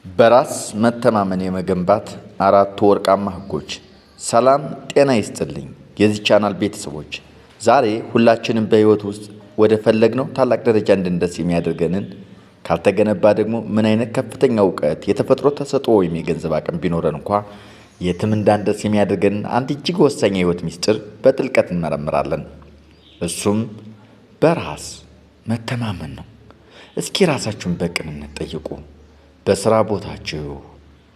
በራስ መተማመን የመገንባት አራት ወርቃማ ህጎች። ሰላም ጤና ይስጥልኝ የዚህ ቻናል ቤተሰቦች። ዛሬ ሁላችንም በህይወት ውስጥ ወደ ፈለግነው ታላቅ ደረጃ እንድንደርስ የሚያደርገንን ካልተገነባ ደግሞ ምን አይነት ከፍተኛ እውቀት፣ የተፈጥሮ ተሰጥኦ ወይም የገንዘብ አቅም ቢኖረን እንኳ የትም እንዳንደርስ የሚያደርገንን አንድ እጅግ ወሳኝ የህይወት ሚስጥር በጥልቀት እንመረምራለን። እሱም በራስ መተማመን ነው። እስኪ ራሳችሁን በቅንነት ጠይቁ። በስራ ቦታችሁ፣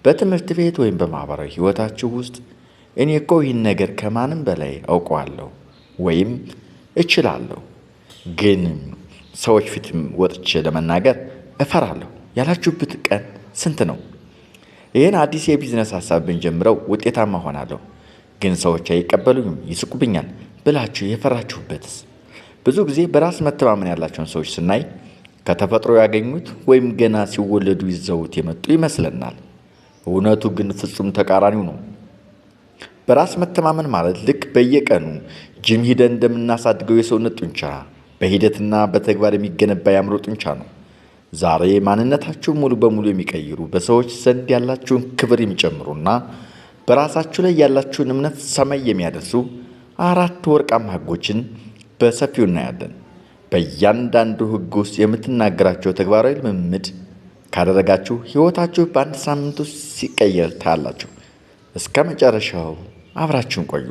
በትምህርት ቤት ወይም በማህበራዊ ህይወታችሁ ውስጥ እኔ እኮ ይህን ነገር ከማንም በላይ አውቀዋለሁ ወይም እችላለሁ፣ ግን ሰዎች ፊት ወጥቼ ለመናገር እፈራለሁ ያላችሁበት ቀን ስንት ነው? ይህን አዲስ የቢዝነስ ሀሳብ ብንጀምረው ውጤታማ ሆናለሁ፣ ግን ሰዎች አይቀበሉኝም፣ ይስቁብኛል ብላችሁ የፈራችሁበትስ? ብዙ ጊዜ በራስ መተማመን ያላቸውን ሰዎች ስናይ ከተፈጥሮ ያገኙት ወይም ገና ሲወለዱ ይዘውት የመጡ ይመስለናል። እውነቱ ግን ፍጹም ተቃራኒው ነው። በራስ መተማመን ማለት ልክ በየቀኑ ጂም ሂደን እንደምናሳድገው የሰውነት ጡንቻ በሂደትና በተግባር የሚገነባ የአእምሮ ጡንቻ ነው። ዛሬ ማንነታችሁን ሙሉ በሙሉ የሚቀይሩ፣ በሰዎች ዘንድ ያላችሁን ክብር የሚጨምሩና በራሳችሁ ላይ ያላችሁን እምነት ሰማይ የሚያደርሱ አራት ወርቃማ ህጎችን በሰፊው እናያለን። በእያንዳንዱ ህግ ውስጥ የምትናገራቸው ተግባራዊ ልምምድ ካደረጋችሁ ህይወታችሁ በአንድ ሳምንት ውስጥ ሲቀየር ታያላችሁ። እስከ መጨረሻው አብራችሁን ቆዩ።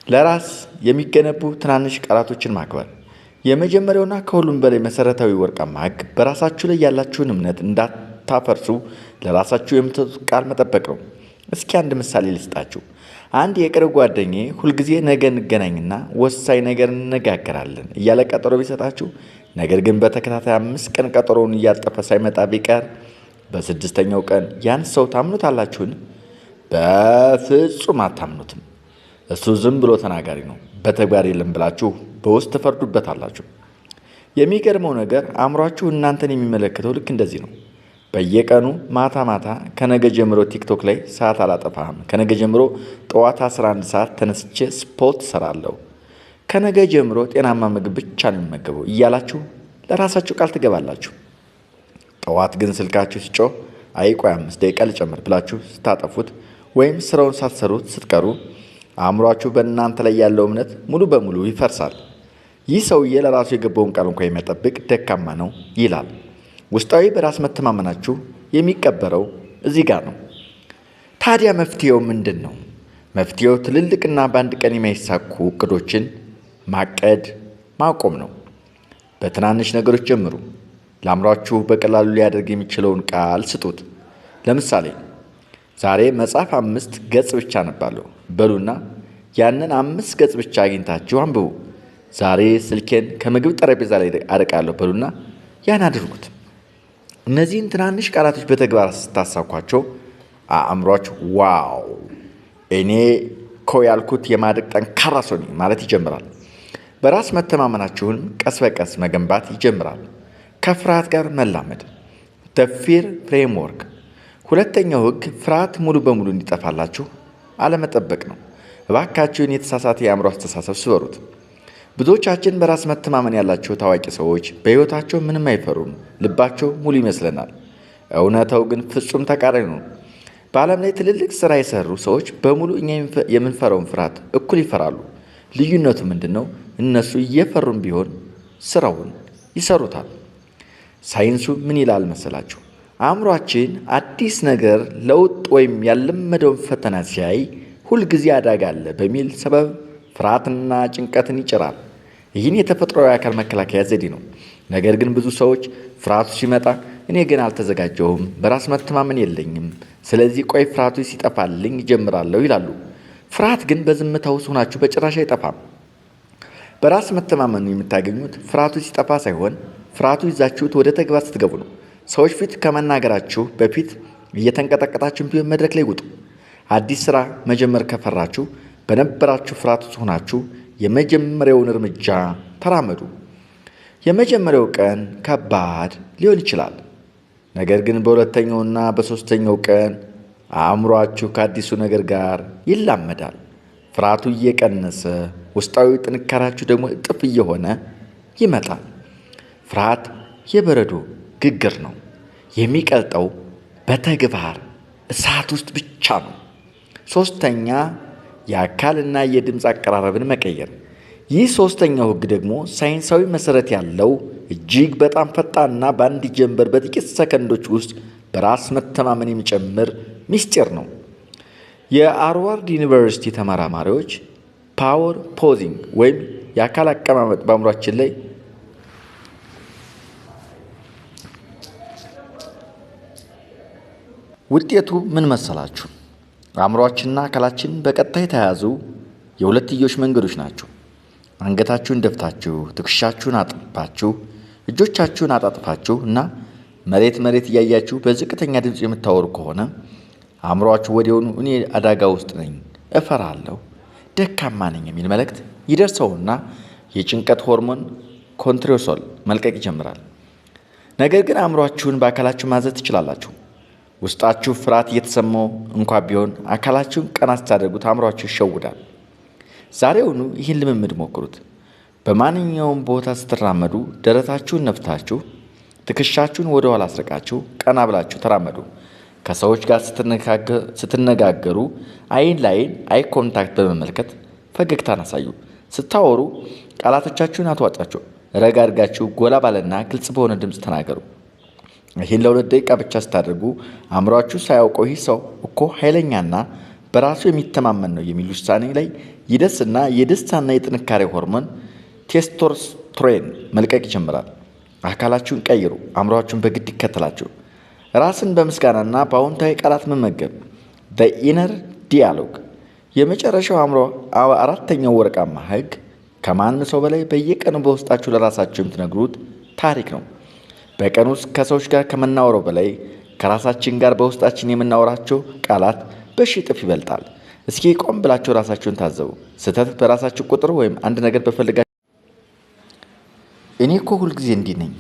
ለራስ የሚገነቡ ትናንሽ ቃላቶችን ማክበር። የመጀመሪያውና ከሁሉም በላይ መሰረታዊ ወርቃማ ህግ በራሳችሁ ላይ ያላችሁን እምነት እንዳታፈርሱ ለራሳችሁ የምትሰጡት ቃል መጠበቅ ነው። እስኪ አንድ ምሳሌ ልስጣችሁ። አንድ የቅርብ ጓደኛዬ ሁልጊዜ ነገ እንገናኝና ወሳኝ ነገር እንነጋገራለን እያለ ቀጠሮ ቢሰጣችሁ፣ ነገር ግን በተከታታይ 5 ቀን ቀጠሮውን እያጠፈ ሳይመጣ ቢቀር በ6ኛው ቀን ያን ሰው ታምኑታላችሁን? በፍጹም አታምኑትም። እሱ ዝም ብሎ ተናጋሪ ነው፣ በተግባር የለም ብላችሁ በውስጥ ትፈርዱበታላችሁ። የሚገርመው ነገር አእምሯችሁ እናንተን የሚመለከተው ልክ እንደዚህ ነው። በየቀኑ ማታ ማታ ከነገ ጀምሮ ቲክቶክ ላይ ሰዓት አላጠፋም፣ ከነገ ጀምሮ ጠዋት 11 ሰዓት ተነስቼ ስፖርት እሰራለሁ፣ ከነገ ጀምሮ ጤናማ ምግብ ብቻ ነው የምመገበው እያላችሁ ለራሳችሁ ቃል ትገባላችሁ። ጠዋት ግን ስልካችሁ ሲጮህ ቆይ 5 ደቂቃ ልጨምር ብላችሁ ስታጠፉት ወይም ስራውን ሳትሰሩት ስትቀሩ አእምሯችሁ በእናንተ ላይ ያለው እምነት ሙሉ በሙሉ ይፈርሳል። ይህ ሰውዬ ለራሱ የገባውን ቃል እንኳ የሚጠብቅ ደካማ ነው ይላል። ውስጣዊ በራስ መተማመናችሁ የሚቀበረው እዚህ ጋር ነው። ታዲያ መፍትሄው ምንድን ነው? መፍትሄው ትልልቅና በአንድ ቀን የማይሳኩ እቅዶችን ማቀድ ማቆም ነው። በትናንሽ ነገሮች ጀምሩ። ለአእምሯችሁ በቀላሉ ሊያደርግ የሚችለውን ቃል ስጡት። ለምሳሌ ዛሬ መጽሐፍ 5 ገጽ ብቻ አነባለሁ በሉና ያንን 5 ገጽ ብቻ አግኝታችሁ አንብቡ። ዛሬ ስልኬን ከምግብ ጠረጴዛ ላይ አርቃለሁ በሉና ያን አድርጉት። እነዚህን ትናንሽ ቃላቶች በተግባር ስታሳኳቸው አእምሯችሁ ዋው እኔ እኮ ያልኩት የማድረግ ጠንካራ ሰው ነኝ ማለት ይጀምራል። በራስ መተማመናችሁን ቀስ በቀስ መገንባት ይጀምራል። ከፍርሃት ጋር መላመድ። ፊር ፍሬምወርክ። ሁለተኛው ህግ ፍርሃት ሙሉ በሙሉ እንዲጠፋላችሁ አለመጠበቅ ነው። እባካችሁን የተሳሳተ የአእምሮ አስተሳሰብ ስበሩት። ብዙዎቻችን በራስ መተማመን ያላቸው ታዋቂ ሰዎች በህይወታቸው ምንም አይፈሩም፣ ልባቸው ሙሉ ይመስለናል። እውነታው ግን ፍጹም ተቃራኒ ነው። በዓለም ላይ ትልልቅ ስራ የሰሩ ሰዎች በሙሉ እኛ የምንፈራውን ፍርሃት እኩል ይፈራሉ። ልዩነቱ ምንድን ነው? እነሱ እየፈሩም ቢሆን ስራውን ይሰሩታል። ሳይንሱ ምን ይላል መሰላችሁ? አእምሯችን አዲስ ነገር፣ ለውጥ ወይም ያልለመደውን ፈተና ሲያይ ሁልጊዜ አደጋ አለ በሚል ሰበብ ፍርሃትና ጭንቀትን ይጭራል። ይህን የተፈጥሯዊ አካል መከላከያ ዘዴ ነው። ነገር ግን ብዙ ሰዎች ፍርሃቱ ሲመጣ እኔ ግን አልተዘጋጀሁም፣ በራስ መተማመን የለኝም፣ ስለዚህ ቆይ ፍርሃቱ ሲጠፋልኝ ይጀምራለሁ ይላሉ። ፍርሃት ግን በዝምታ ውስጥ ሆናችሁ በጭራሽ አይጠፋም። በራስ መተማመኑ የምታገኙት ፍርሃቱ ሲጠፋ ሳይሆን ፍርሃቱ ይዛችሁት ወደ ተግባር ስትገቡ ነው። ሰዎች ፊት ከመናገራችሁ በፊት እየተንቀጠቀጣችሁ ቢሆን መድረክ ላይ ውጡ። አዲስ ስራ መጀመር ከፈራችሁ በነበራችሁ ፍርሃት ውስጥ ሆናችሁ የመጀመሪያውን እርምጃ ተራመዱ። የመጀመሪያው ቀን ከባድ ሊሆን ይችላል። ነገር ግን በሁለተኛውና በሶስተኛው ቀን አእምሯችሁ ከአዲሱ ነገር ጋር ይላመዳል። ፍርሃቱ እየቀነሰ ውስጣዊ ጥንካሬያችሁ ደግሞ እጥፍ እየሆነ ይመጣል። ፍርሃት የበረዶ ግግር ነው። የሚቀልጠው በተግባር እሳት ውስጥ ብቻ ነው። ሶስተኛ የአካልና የድምፅ አቀራረብን መቀየር። ይህ ሶስተኛው ህግ ደግሞ ሳይንሳዊ መሰረት ያለው እጅግ በጣም ፈጣንና በአንድ ጀንበር በጥቂት ሰከንዶች ውስጥ በራስ መተማመን የሚጨምር ምስጢር ነው። የሃርቫርድ ዩኒቨርሲቲ ተመራማሪዎች ፓወር ፖዚንግ ወይም የአካል አቀማመጥ በአእምሯችን ላይ ውጤቱ ምን መሰላችሁ? አእምሯችንና አካላችን በቀጥታ የተያያዙ የሁለትዮሽ መንገዶች ናቸው። አንገታችሁን ደፍታችሁ፣ ትከሻችሁን አጥባችሁ፣ እጆቻችሁን አጣጥፋችሁ እና መሬት እያያችሁ በዝቅተኛ ድምፅ የምታወሩ ከሆነ አእምሯችሁ ወዲያውኑ እኔ አደጋ ውስጥ ነኝ፣ እፈራለሁ፣ ደካማ ነኝ የሚል መልእክት ይደርሰውና የጭንቀት ሆርሞን ኮርቲሶል መልቀቅ ይጀምራል። ነገር ግን አእምሯችሁን በአካላችሁ ማዘዝ ትችላላችሁ። ውስጣችሁ ፍርሃት እየተሰማው እንኳ ቢሆን አካላችሁን ቀና ስታደርጉት አእምሯችሁ ይሸውዳል። ዛሬውኑ ይህን ልምምድ ሞክሩት። በማንኛውም ቦታ ስትራመዱ ደረታችሁን ነፍታችሁ፣ ትከሻችሁን ወደ ኋላ አስርቃችሁ ቀና ብላችሁ ተራመዱ። ከሰዎች ጋር ስትነጋገሩ አይን ለአይን አይ ኮንታክት በመመልከት ፈገግታን አሳዩ። ስታወሩ ቃላቶቻችሁን አትዋጫቸው። ረጋ አድርጋችሁ ጎላ ባለና ግልጽ በሆነ ድምፅ ተናገሩ። ይህን ለ2 ደቂቃ ብቻ ስታደርጉ አእምሯችሁ ሳያውቀው ይህ ሰው እኮ ኃይለኛና በራሱ የሚተማመን ነው የሚል ውሳኔ ላይ ይደርስና የደስታና የጥንካሬ ሆርሞን ቴስቶስትሮን መልቀቅ ይጀምራል። አካላችሁን ቀይሩ፣ አእምሯችሁን በግድ ይከተላችሁ። ራስን በምስጋናና በአዎንታዊ ቃላት መመገብ ኢነር ዲያሎግ። የመጨረሻው አእምሮ አራተኛው ወርቃማ ህግ ከማንም ሰው በላይ በየቀኑ በውስጣችሁ ለራሳችሁ የምትነግሩት ታሪክ ነው። በቀን ውስጥ ከሰዎች ጋር ከምናወራው በላይ ከራሳችን ጋር በውስጣችን የምናወራቸው ቃላት በሺህ እጥፍ ይበልጣል። እስኪ ቆም ብላችሁ ራሳችሁን ታዘቡ። ስህተት በራሳችሁ ቁጥር ወይም አንድ ነገር በፈልጋችሁ እኔ እኮ ሁልጊዜ እንዲህ ነኝ፣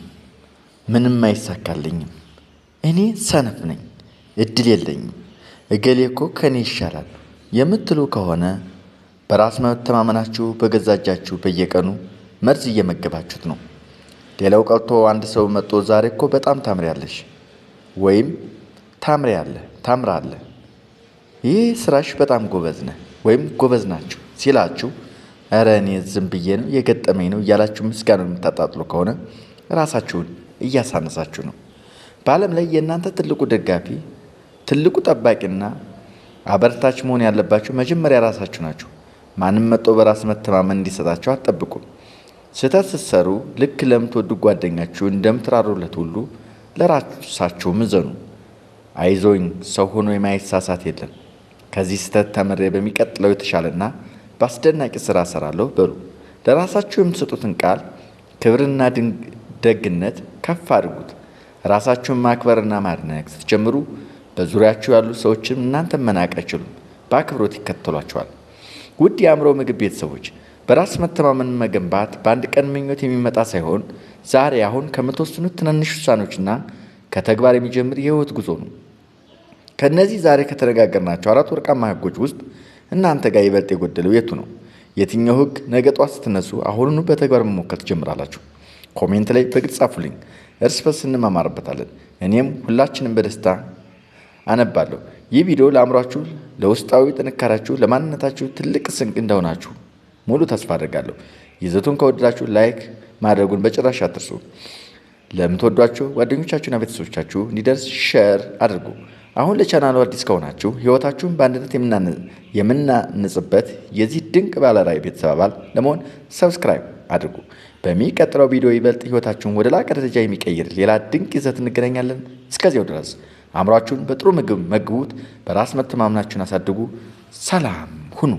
ምንም አይሳካልኝም፣ እኔ ሰነፍ ነኝ፣ እድል የለኝም፣ እገሌ እኮ ከኔ ይሻላል የምትሉ ከሆነ በራስ መተማመናችሁ በገዛ እጃችሁ በየቀኑ መርዝ እየመገባችሁት ነው። ሌላው ቀርቶ አንድ ሰው መጥቶ ዛሬ እኮ በጣም ታምሪያለሽ ወይም ታምራለህ፣ ይህ ስራሽ በጣም ጎበዝ ነህ ወይም ጎበዝ ናችሁ ሲላችሁ ኧረ እኔ ዝም ብዬ ነው የገጠመኝ ነው እያላችሁ ምስጋናውን የምታጣጥሉ ከሆነ ራሳችሁን እያሳነሳችሁ ነው። በዓለም ላይ የእናንተ ትልቁ ደጋፊ፣ ትልቁ ጠባቂና አበርታች መሆን ያለባችሁ መጀመሪያ ራሳችሁ ናችሁ። ማንም መጥቶ በራስ መተማመን እንዲሰጣችሁ አትጠብቁም። ስህተት ስትሰሩ ልክ ለምትወዱ ጓደኛችሁ እንደምትራሩለት ሁሉ ለራሳችሁ ምዘኑ። አይዞኝ፣ ሰው ሆኖ የማይሳሳት የለም። ከዚህ ስህተት ተምሬ በሚቀጥለው የተሻለና በአስደናቂ ስራ እሰራለሁ በሉ። ለራሳችሁ የምትሰጡትን ቃል ክብርና ደግነት ከፍ አድርጉት። ራሳችሁን ማክበርና ማድነቅ ስትጀምሩ በዙሪያችሁ ያሉ ሰዎችም እናንተን መናቅ አይችሉም፣ በአክብሮት ይከተሏቸዋል። ውድ የአእምሮ ምግብ ቤተሰቦች፣ በራስ መተማመን መገንባት በአንድ ቀን ምኞት የሚመጣ ሳይሆን ዛሬ አሁን ከምትወስኑት ትናንሽ ውሳኔዎችና ከተግባር የሚጀምር የህይወት ጉዞ ነው። ከነዚህ ዛሬ ከተነጋገርናቸው 4 ወርቃማ ህጎች ውስጥ እናንተ ጋር ይበልጥ የጎደለው የቱ ነው? የትኛው ህግ ነገ ጧት ስትነሱ አሁኑኑ በተግባር መሞከር ትጀምራላችሁ? ኮሜንት ላይ በግልጽ ጻፉልኝ። እርስ በርስ እንማማርበታለን። እኔም ሁላችንም በደስታ አነባለሁ። ይህ ቪዲዮ ለአእምሯችሁ፣ ለውስጣዊ ጥንካሬያችሁ፣ ለማንነታችሁ ትልቅ ስንቅ እንደሆናችሁ ሙሉ ተስፋ አድርጋለሁ። ይዘቱን ከወደዳችሁ ላይክ ማድረጉን በጭራሽ አትርሱ። ለምትወዷቸው ጓደኞቻችሁና ቤተሰቦቻችሁ እንዲደርስ ሼር አድርጉ። አሁን ለቻናሉ አዲስ ከሆናችሁ ህይወታችሁን በአንድነት የምናንጽበት የዚህ ድንቅ ባለራዕይ ቤተሰብ አባል ለመሆን ሰብስክራይብ አድርጉ። በሚቀጥለው ቪዲዮ ይበልጥ ህይወታችሁን ወደ ላቀ ደረጃ የሚቀይር ሌላ ድንቅ ይዘት እንገናኛለን። እስከዚያው ድረስ አእምሯችሁን በጥሩ ምግብ መግቡት፣ በራስ መተማመናችሁን አሳድጉ። ሰላም ሁኑ።